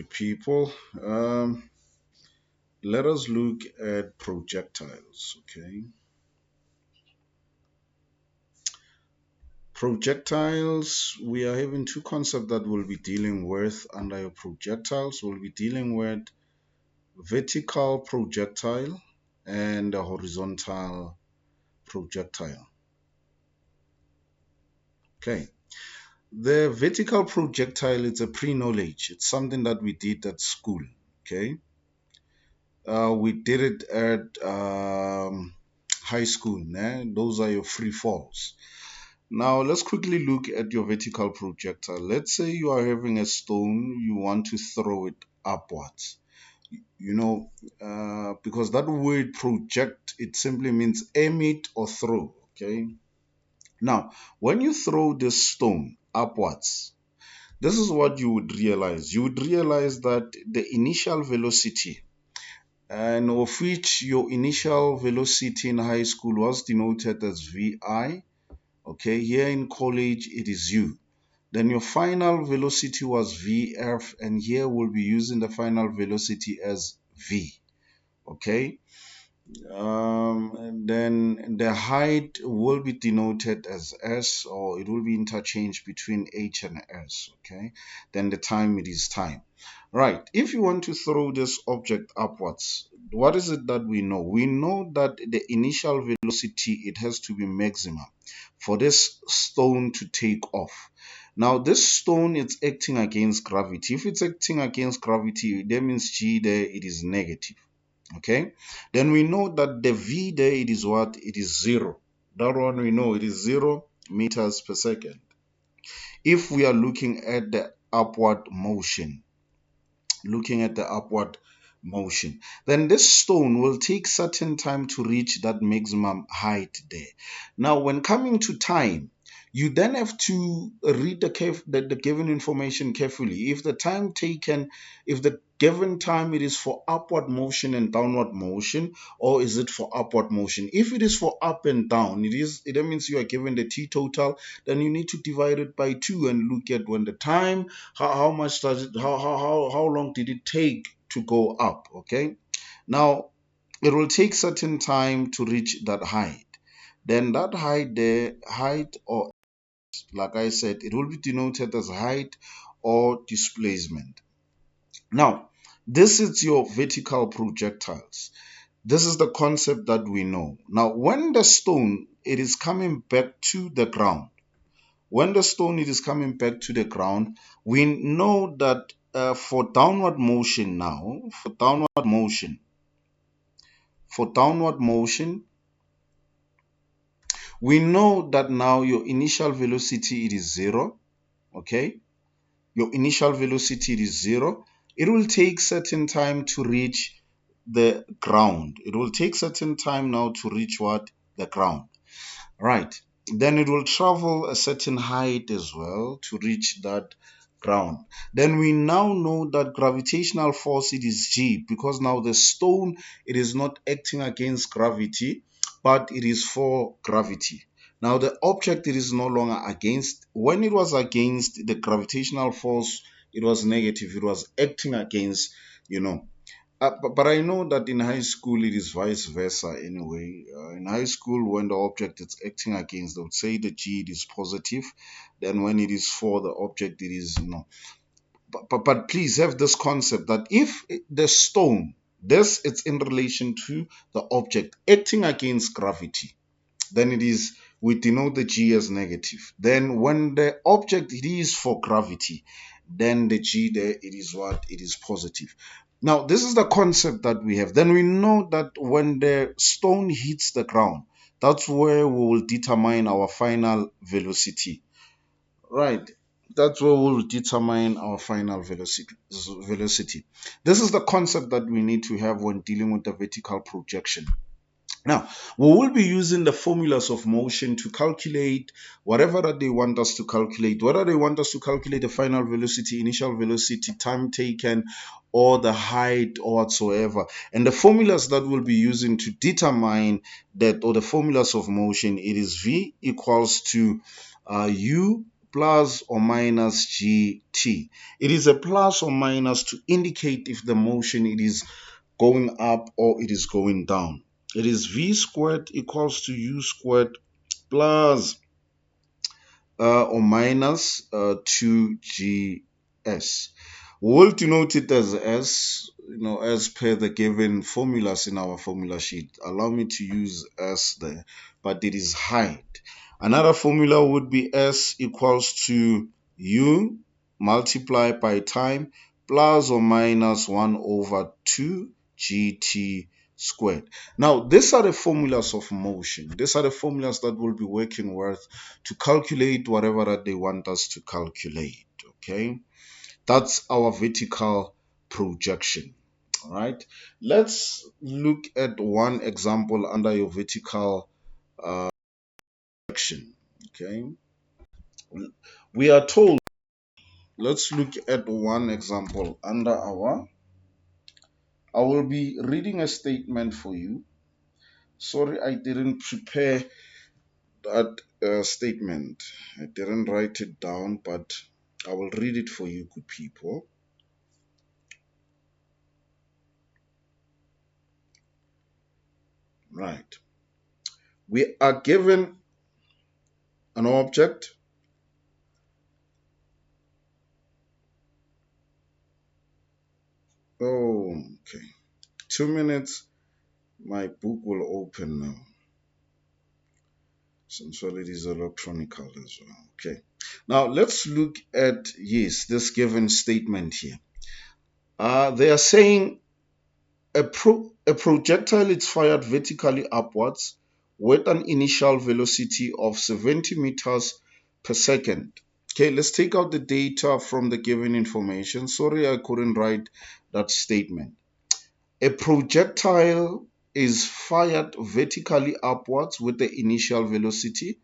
people. Let us look at projectiles. Okay, projectiles. We are having two concepts that we'll be dealing with under your projectiles. We'll be dealing with vertical projectile and a horizontal projectile. Okay, the vertical projectile is a pre-knowledge. It's something that we did at school. Okay, we did it at high school. Those are your free falls. Now let's quickly look at your vertical projectile. Let's say you are having a stone, you want to throw it upwards. Because that word project, it simply means aim it or throw. Okay. Now, when you throw this stone upwards, this is what you would realize. You would realize that the initial velocity, and of which your initial velocity in high school was denoted as VI. Okay, here in college it is U. Then your final velocity was VF, and here we'll be using the final velocity as V. Okay, and then the height will be denoted as S, or it will be interchanged between H and S. Okay, then the time, it is time. Right, if you want to throw this object upwards, what is it that we know? We know that the initial velocity, it has to be maximum for this stone to take off. Now this stone, it's acting against gravity. If it's acting against gravity, that means G there, it is negative. Okay, then we know that the V there, it is what? It is 0. That one we know, it is 0 meters per second. If we are looking at the upward motion, then this stone will take certain time to reach that maximum height there. Now when coming to time, you then have to read the given information carefully. If the time taken, if the given time, it is for upward motion and downward motion, or is it for upward motion? If it is for up and down, that means you are given the t total. Then you need to divide it by 2 and look at when the time, how much does it, how long did it take to go up. Okay, now it will take certain time to reach that height. Then that height there, height, or like I said, it will be denoted as height or displacement. Now this is your vertical projectiles. This is the concept that we know. Now when the stone, it is coming back to the ground, when the stone, it is coming back to the ground, we know that for downward motion now, for downward motion, we know that now your initial velocity, it is 0. Okay, your initial velocity, it is 0. It will take certain time to reach the ground. It will take certain time now to reach what? The ground. Right. Then it will travel a certain height as well to reach that ground. Then we now know that gravitational force, it is G, because now the stone, it is not acting against gravity, but it is for gravity. Now the object, it is no longer against. When it was against the gravitational force, it was negative. It was acting against, you know. But I know that in high school it is vice versa anyway. In high school, when the object is acting against, they would say the G, it is positive. Then when it is for the object, it is, But please have this concept that if the stone, this, it's in relation to the object acting against gravity, then it is, we denote the G as negative. Then when the object, it is for gravity, then the G there, it is what? It is positive. Now this is the concept that we have. Then we know that when the stone hits the ground, that's where we will determine our final velocity. Right, that's where we'll determine our final velocity. This is the concept that we need to have when dealing with the vertical projection. Now, we will be using the formulas of motion to calculate whatever that they want us to calculate, whether they want us to calculate the final velocity, initial velocity, time taken, or the height, or whatsoever. And the formulas that we'll be using to determine that, or the formulas of motion, it is V equals to U plus or minus gt. It is a plus or minus to indicate if the motion it is going up or it is going down. It is v squared equals to u squared plus or minus 2gs. We'll denote it as S, as per the given formulas in our formula sheet. Allow me to use S there, but it is height. Another formula would be S equals to U multiplied by time plus or minus 1 over 2 gt squared. Now, these are the formulas of motion. These are the formulas that we'll be working with to calculate whatever that they want us to calculate. Okay, that's our vertical projection. All right, let's look at one example under your vertical projection. Okay, we are told, let's look at one example under our, I will be reading a statement for you. Sorry, I didn't prepare that statement. I didn't write it down, but I will read it for you, good people. Right. We are given an object. Oh, okay. 2 minutes. My book will open now. Since well it is electronical as well. Okay. Now let's look at, yes, this given statement here. They are saying a projectile is fired vertically upwards with an initial velocity of 70 meters per second. Okay, let's take out the data from the given information. Sorry, I couldn't write that statement. A projectile is fired vertically upwards with the initial velocity.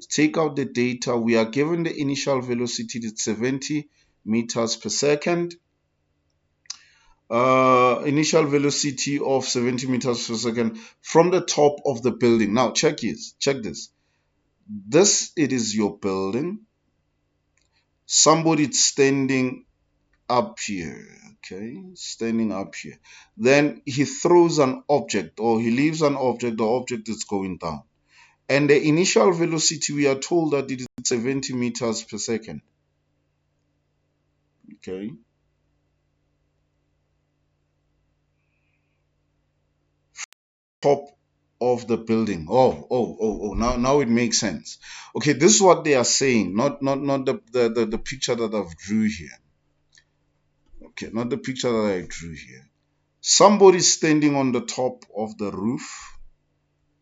Take out the data. We are given the initial velocity is 70 meters per second. Initial velocity of 70 meters per second from the top of the building. Now check this. This it is your building. Somebody standing up here. Okay, standing up here. Then he throws an object or he leaves an object. The object is going down. And the initial velocity, we are told that it is 70 meters per second. Okay. Top of the building. Oh. Now it makes sense. Okay, this is what they are saying, not the picture that I've drew here. Okay, not the picture that I drew here. Somebody standing on the top of the roof.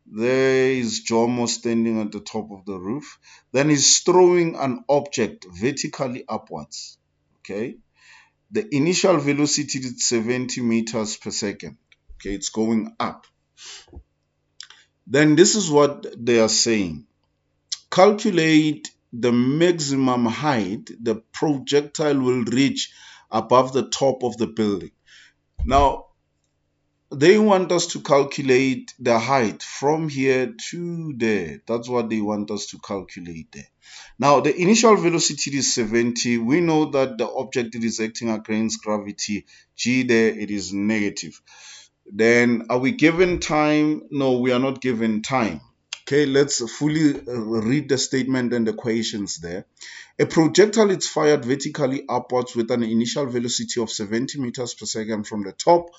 There is Jomo standing at the top of the roof. Then he's throwing an object vertically upwards. Okay. The initial velocity is 70 meters per second. Okay, it's going up. Then this is what they are saying. Calculate the maximum height the projectile will reach above the top of the building. Now, they want us to calculate the height from here to there. That's what they want us to calculate there. Now, the initial velocity is 70. We know that the object is acting against gravity. G there, it is negative. Then, are we given time? No, we are not given time. Okay, let's fully read the statement and the equations there. A projectile is fired vertically upwards with an initial velocity of 70 meters per second from the top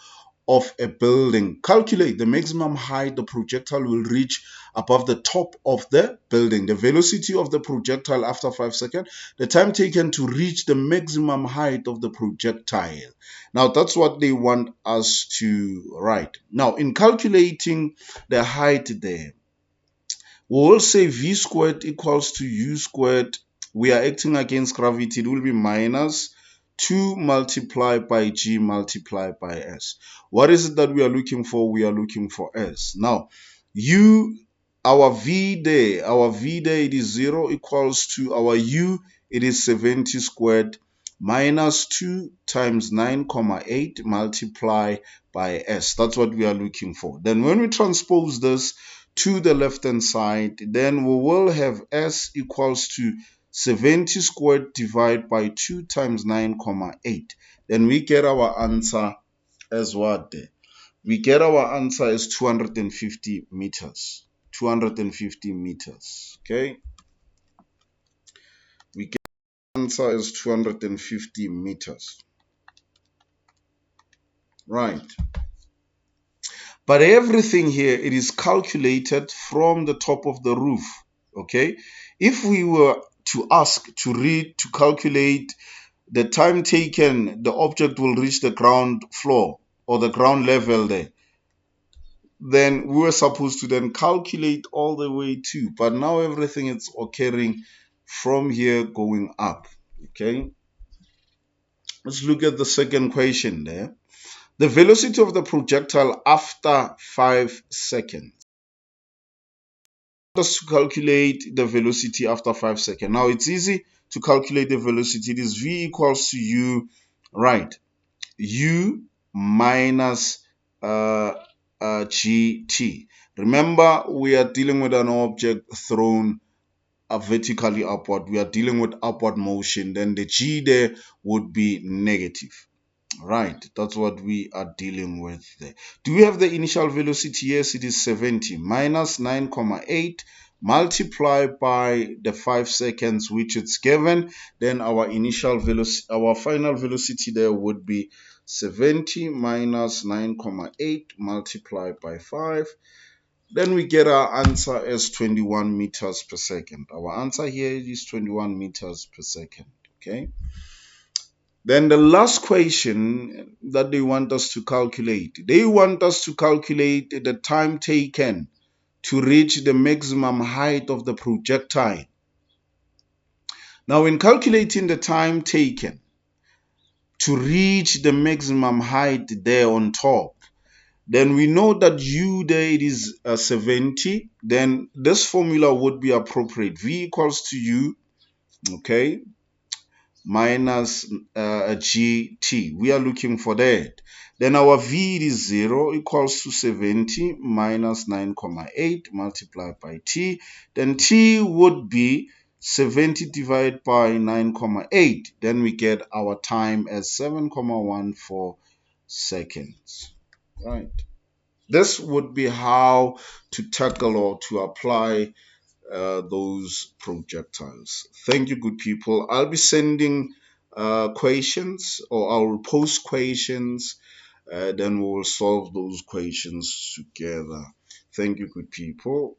of a building. Calculate the maximum height the projectile will reach above the top of the building. The velocity of the projectile after 5 seconds. The time taken to reach the maximum height of the projectile. Now, that's what they want us to write. Now, in calculating the height there, we will say v squared equals to u squared. We are acting against gravity. It will be minus 2 multiplied by g multiplied by s. What is it that we are looking for? We are looking for s. Now, our v there, it is 0 equals to our u, it is 70 squared minus 2 times 9,8 multiply by s. That's what we are looking for. Then when we transpose this to the left hand side, then we will have s equals to 70 squared divided by 2 times 9,8. Then we get our answer as what there? We get our answer as 250 meters. 250 meters. Okay. We get answer as 250 meters. Right. But everything here, it is calculated from the top of the roof. Okay. If we were to ask to calculate the time taken the object will reach the ground floor or the ground level there, then we were supposed to then calculate all the way to, but now everything is occurring from here going up. Okay, let's look at the second question there. The velocity of the projectile after 5 seconds. Just to calculate the velocity after 5 seconds. Now it's easy to calculate the velocity. It is v equals to u, right? U minus gt. Remember, we are dealing with an object thrown vertically upward. We are dealing with upward motion. Then the g there would be negative. Right, that's what we are dealing with there. Do we have the initial velocity? Yes, it is 70 minus 9,8 multiplied by the 5 seconds which it's given. Then our initial velocity, our final velocity there would be 70 minus 9,8 multiplied by 5. Then we get our answer as 21 meters per second. Our answer here is 21 meters per second. Okay. Then the last question that they want us to calculate, they want us to calculate the time taken to reach the maximum height of the projectile. Now, in calculating the time taken to reach the maximum height there on top, then we know that u there it is 70. Then this formula would be appropriate. V equals to u, okay, minus gt. We are looking for that. Then our v is 0 equals to 70 minus 9,8 multiplied by t. Then t would be 70 divided by 9,8. Then we get our time as 7,14 seconds. Right. This would be how to tackle or to apply those projectiles. Thank you, good people. I'll be sending questions, or I'll post questions, then we will solve those questions together. Thank you, good people.